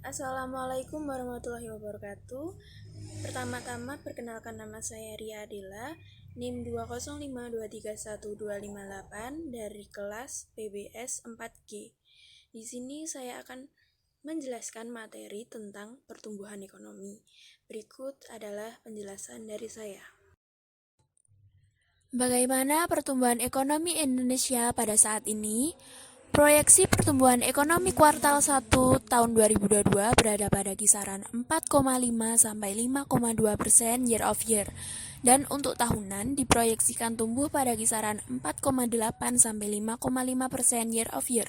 Assalamualaikum warahmatullahi wabarakatuh. Pertama-tama perkenalkan nama saya Ria Adela, NIM 205231258 dari kelas PBS 4G. Di sini saya akan menjelaskan materi tentang pertumbuhan ekonomi. Berikut adalah penjelasan dari saya. Bagaimana pertumbuhan ekonomi Indonesia pada saat ini? Proyeksi pertumbuhan ekonomi kuartal 1 tahun 2022 berada pada kisaran 4,5 sampai 5,2% year of year. Dan untuk tahunan diproyeksikan tumbuh pada kisaran 4,8 sampai 5,5% year of year.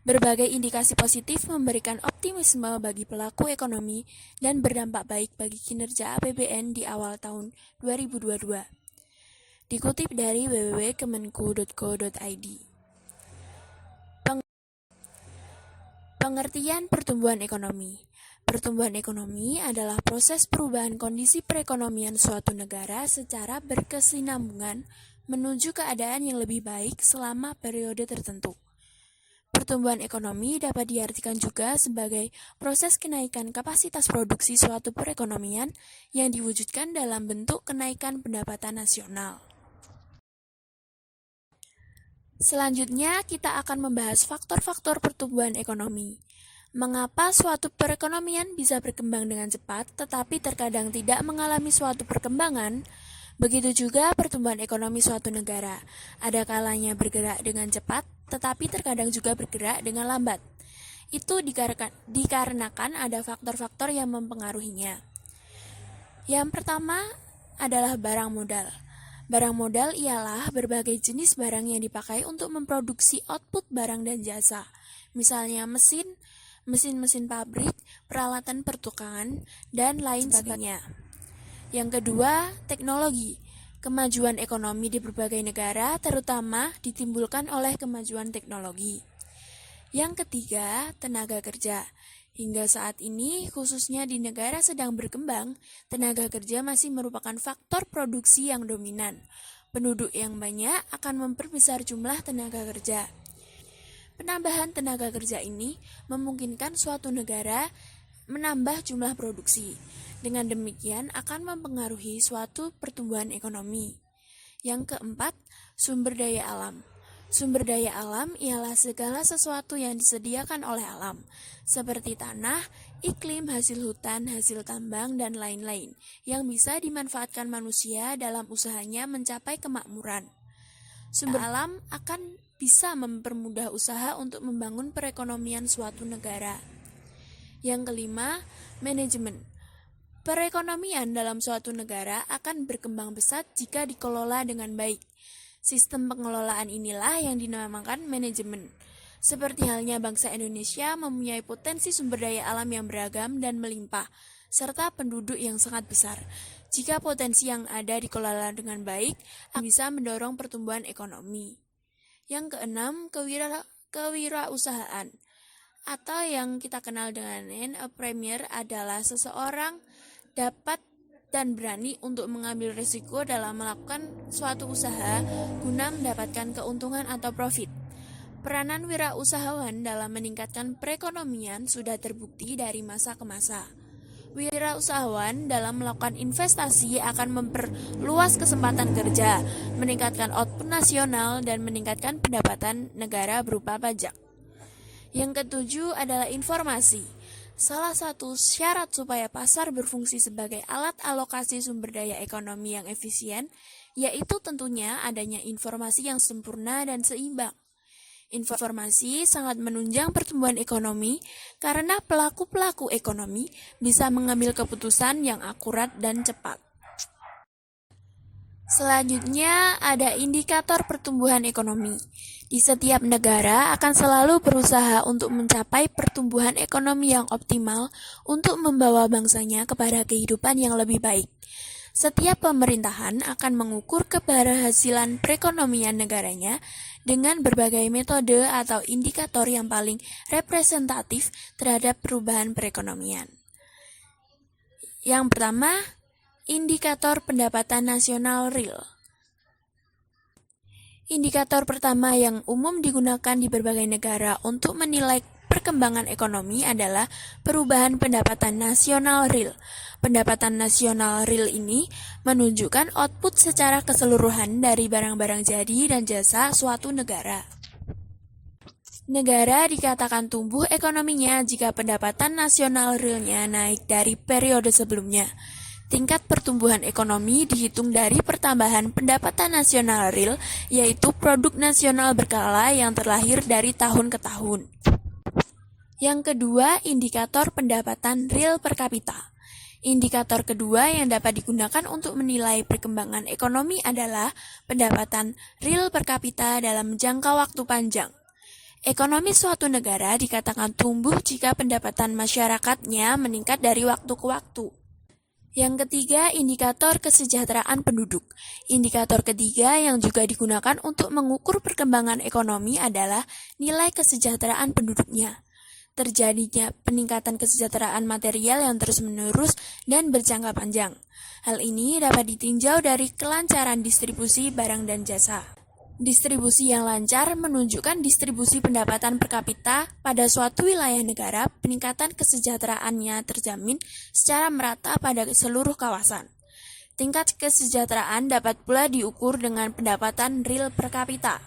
Berbagai indikasi positif memberikan optimisme bagi pelaku ekonomi dan berdampak baik bagi kinerja APBN di awal tahun 2022. Dikutip dari www.kemenku.go.id. Pengertian pertumbuhan ekonomi. Pertumbuhan ekonomi adalah proses perubahan kondisi perekonomian suatu negara secara berkesinambungan menuju keadaan yang lebih baik selama periode tertentu. Pertumbuhan ekonomi dapat diartikan juga sebagai proses kenaikan kapasitas produksi suatu perekonomian yang diwujudkan dalam bentuk kenaikan pendapatan nasional. Selanjutnya, kita akan membahas faktor-faktor pertumbuhan ekonomi. Mengapa suatu perekonomian bisa berkembang dengan cepat, tetapi terkadang tidak mengalami suatu perkembangan? Begitu juga pertumbuhan ekonomi suatu negara. Ada kalanya bergerak dengan cepat, tetapi terkadang juga bergerak dengan lambat. Itu dikarenakan ada faktor-faktor yang mempengaruhinya. Yang pertama adalah barang modal. Barang modal ialah berbagai jenis barang yang dipakai untuk memproduksi output barang dan jasa. Misalnya mesin-mesin pabrik, peralatan pertukangan, dan lain sebagainya. Yang kedua, teknologi. Kemajuan ekonomi di berbagai negara terutama ditimbulkan oleh kemajuan teknologi. Yang ketiga, tenaga kerja. Hingga saat ini, khususnya di negara sedang berkembang, tenaga kerja masih merupakan faktor produksi yang dominan. Penduduk yang banyak akan memperbesar jumlah tenaga kerja. Penambahan tenaga kerja ini memungkinkan suatu negara menambah jumlah produksi. Dengan demikian akan mempengaruhi suatu pertumbuhan ekonomi. Yang keempat, sumber daya alam. Sumber daya alam ialah segala sesuatu yang disediakan oleh alam, seperti tanah, iklim, hasil hutan, hasil tambang, dan lain-lain, yang bisa dimanfaatkan manusia dalam usahanya mencapai kemakmuran. Sumber alam akan bisa mempermudah usaha untuk membangun perekonomian suatu negara. Yang kelima, manajemen. Perekonomian dalam suatu negara akan berkembang pesat jika dikelola dengan baik. Sistem pengelolaan inilah yang dinamakan manajemen. Seperti halnya bangsa Indonesia mempunyai potensi sumber daya alam yang beragam dan melimpah, serta penduduk yang sangat besar. Jika potensi yang ada dikelola dengan baik, akan bisa mendorong pertumbuhan ekonomi. Yang keenam, kewirausahaan. Atau yang kita kenal dengan entrepreneur adalah seseorang dapat dan berani untuk mengambil risiko dalam melakukan suatu usaha guna mendapatkan keuntungan atau profit. Peranan wirausahawan dalam meningkatkan perekonomian sudah terbukti dari masa ke masa. Wirausahawan dalam melakukan investasi akan memperluas kesempatan kerja, meningkatkan output nasional, dan meningkatkan pendapatan negara berupa pajak. Yang ketujuh adalah informasi. Salah satu syarat supaya pasar berfungsi sebagai alat alokasi sumber daya ekonomi yang efisien, yaitu tentunya adanya informasi yang sempurna dan seimbang. Informasi sangat menunjang pertumbuhan ekonomi karena pelaku-pelaku ekonomi bisa mengambil keputusan yang akurat dan cepat. Selanjutnya ada indikator pertumbuhan ekonomi. Di setiap negara akan selalu berusaha untuk mencapai pertumbuhan ekonomi yang optimal untuk membawa bangsanya kepada kehidupan yang lebih baik. Setiap pemerintahan akan mengukur keberhasilan perekonomian negaranya dengan berbagai metode atau indikator yang paling representatif terhadap perubahan perekonomian. Yang pertama, indikator pendapatan nasional real. Indikator pertama yang umum digunakan di berbagai negara untuk menilai perkembangan ekonomi adalah perubahan pendapatan nasional real. Pendapatan nasional real ini menunjukkan output secara keseluruhan dari barang-barang jadi dan jasa suatu negara. Negara dikatakan tumbuh ekonominya jika pendapatan nasional realnya naik dari periode sebelumnya. Tingkat pertumbuhan ekonomi dihitung dari pertambahan pendapatan nasional real, yaitu produk nasional berkala yang terlahir dari tahun ke tahun. Yang kedua, indikator pendapatan real per kapita. Indikator kedua yang dapat digunakan untuk menilai perkembangan ekonomi adalah pendapatan real per kapita dalam jangka waktu panjang. Ekonomi suatu negara dikatakan tumbuh jika pendapatan masyarakatnya meningkat dari waktu ke waktu. Yang ketiga, indikator kesejahteraan penduduk. Indikator ketiga yang juga digunakan untuk mengukur perkembangan ekonomi adalah nilai kesejahteraan penduduknya. Terjadinya peningkatan kesejahteraan material yang terus-menerus dan berjangka panjang. Hal ini dapat ditinjau dari kelancaran distribusi barang dan jasa. Distribusi yang lancar menunjukkan distribusi pendapatan per kapita pada suatu wilayah negara, peningkatan kesejahteraannya terjamin secara merata pada seluruh kawasan. Tingkat kesejahteraan dapat pula diukur dengan pendapatan real per kapita.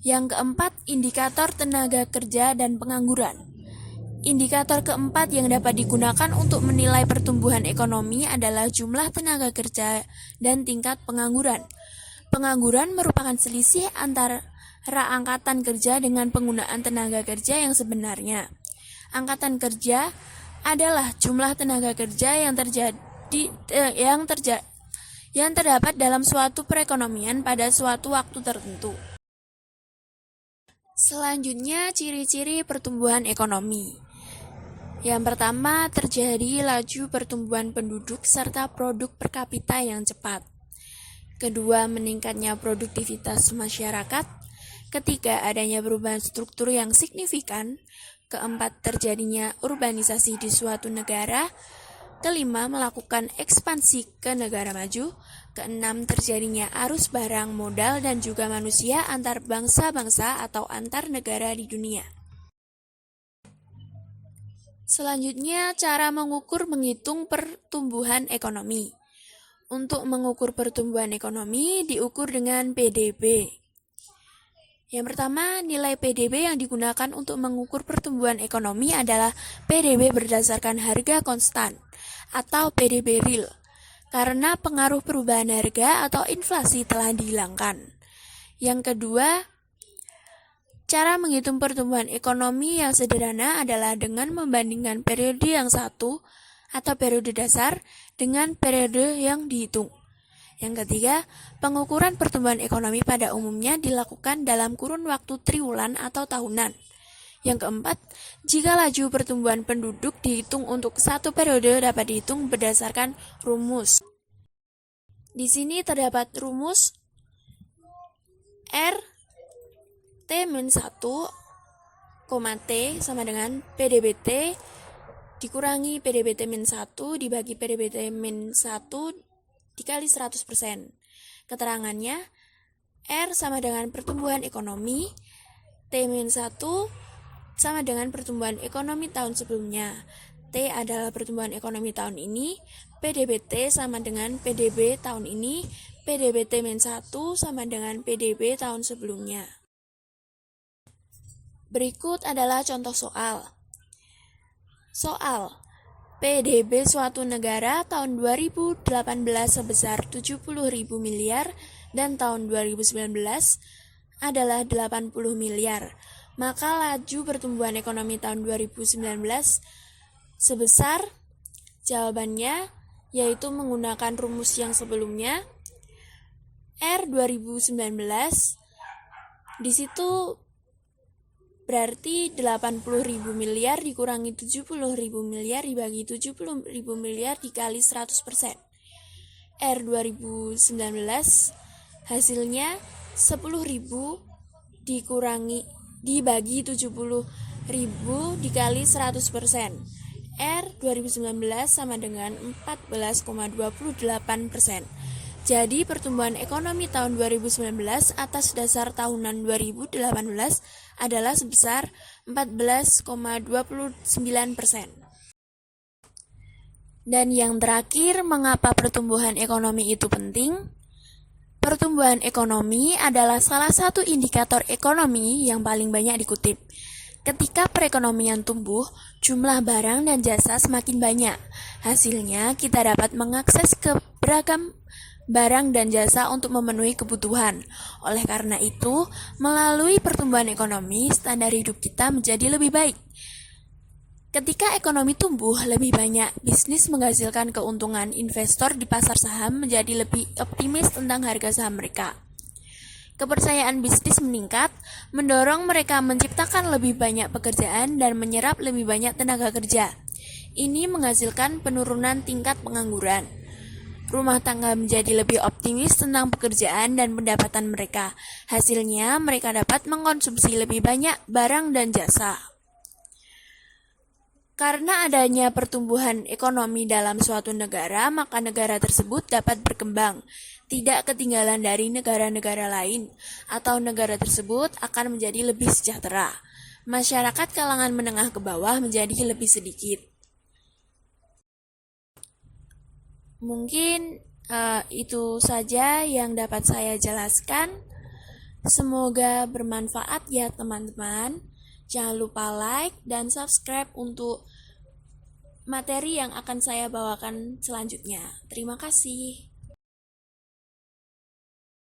Yang keempat, indikator tenaga kerja dan pengangguran. Indikator keempat yang dapat digunakan untuk menilai pertumbuhan ekonomi adalah jumlah tenaga kerja dan tingkat pengangguran. Pengangguran merupakan selisih antara angkatan kerja dengan penggunaan tenaga kerja yang sebenarnya. Angkatan kerja adalah jumlah tenaga kerja yang terdapat dalam suatu perekonomian pada suatu waktu tertentu. Selanjutnya, ciri-ciri pertumbuhan ekonomi. Yang pertama, terjadi laju pertumbuhan penduduk serta produk per kapita yang cepat. Kedua, meningkatnya produktivitas masyarakat. Ketiga, adanya perubahan struktur yang signifikan. Keempat, terjadinya urbanisasi di suatu negara. Kelima, melakukan ekspansi ke negara maju. Keenam, terjadinya arus barang, modal, dan juga manusia antar bangsa-bangsa atau antar negara di dunia. Selanjutnya, cara mengukur menghitung pertumbuhan ekonomi. Untuk mengukur pertumbuhan ekonomi diukur dengan PDB. Yang pertama, nilai PDB yang digunakan untuk mengukur pertumbuhan ekonomi adalah PDB berdasarkan harga konstan atau PDB real, karena pengaruh perubahan harga atau inflasi telah dihilangkan. Yang kedua, cara menghitung pertumbuhan ekonomi yang sederhana adalah dengan membandingkan periode yang satu atau periode dasar dengan periode yang dihitung. Yang ketiga, pengukuran pertumbuhan ekonomi pada umumnya dilakukan dalam kurun waktu triwulan atau tahunan. Yang keempat, jika laju pertumbuhan penduduk dihitung untuk satu periode dapat dihitung berdasarkan rumus. Di sini terdapat rumus R T-1, T sama dengan PDBT dikurangi PDBT-1 dibagi PDBT-1 dikali 100%. Keterangannya, R sama dengan pertumbuhan ekonomi, T-1 sama dengan pertumbuhan ekonomi tahun sebelumnya. T adalah pertumbuhan ekonomi tahun ini, PDBT sama dengan PDB tahun ini, PDBT-1 sama dengan PDB tahun sebelumnya. Berikut adalah contoh soal. Soal, PDB suatu negara tahun 2018 sebesar 70.000 miliar dan tahun 2019 adalah 80 miliar. Maka laju pertumbuhan ekonomi tahun 2019 sebesar, jawabannya yaitu menggunakan rumus yang sebelumnya, R 2019, di situ berarti 80.000 miliar dikurangi 70.000 miliar dibagi 70.000 miliar dikali 100%. R 2019 hasilnya 10.000 dibagi 70.000 dikali 100%. R 2019 sama dengan 14,28%. Jadi pertumbuhan ekonomi tahun 2019 atas dasar tahunan 2018 adalah sebesar 14,29%. Dan yang terakhir, mengapa pertumbuhan ekonomi itu penting? Pertumbuhan ekonomi adalah salah satu indikator ekonomi yang paling banyak dikutip. Ketika perekonomian tumbuh, jumlah barang dan jasa semakin banyak. Hasilnya, kita dapat mengakses ke beragam barang dan jasa untuk memenuhi kebutuhan. Oleh karena itu, melalui pertumbuhan ekonomi, standar hidup kita menjadi lebih baik. Ketika ekonomi tumbuh, lebih banyak bisnis menghasilkan keuntungan. Investor di pasar saham menjadi lebih optimis tentang harga saham mereka. Kepercayaan bisnis meningkat, mendorong mereka menciptakan lebih banyak pekerjaan dan menyerap lebih banyak tenaga kerja. Ini menghasilkan penurunan tingkat pengangguran. Rumah tangga menjadi lebih optimis tentang pekerjaan dan pendapatan mereka. Hasilnya, mereka dapat mengkonsumsi lebih banyak barang dan jasa. Karena adanya pertumbuhan ekonomi dalam suatu negara, maka negara tersebut dapat berkembang, tidak ketinggalan dari negara-negara lain, atau negara tersebut akan menjadi lebih sejahtera. Masyarakat kalangan menengah ke bawah menjadi lebih sedikit. Mungkin itu saja yang dapat saya jelaskan. Semoga bermanfaat ya teman-teman. Jangan lupa like dan subscribe untuk materi yang akan saya bawakan selanjutnya. Terima kasih.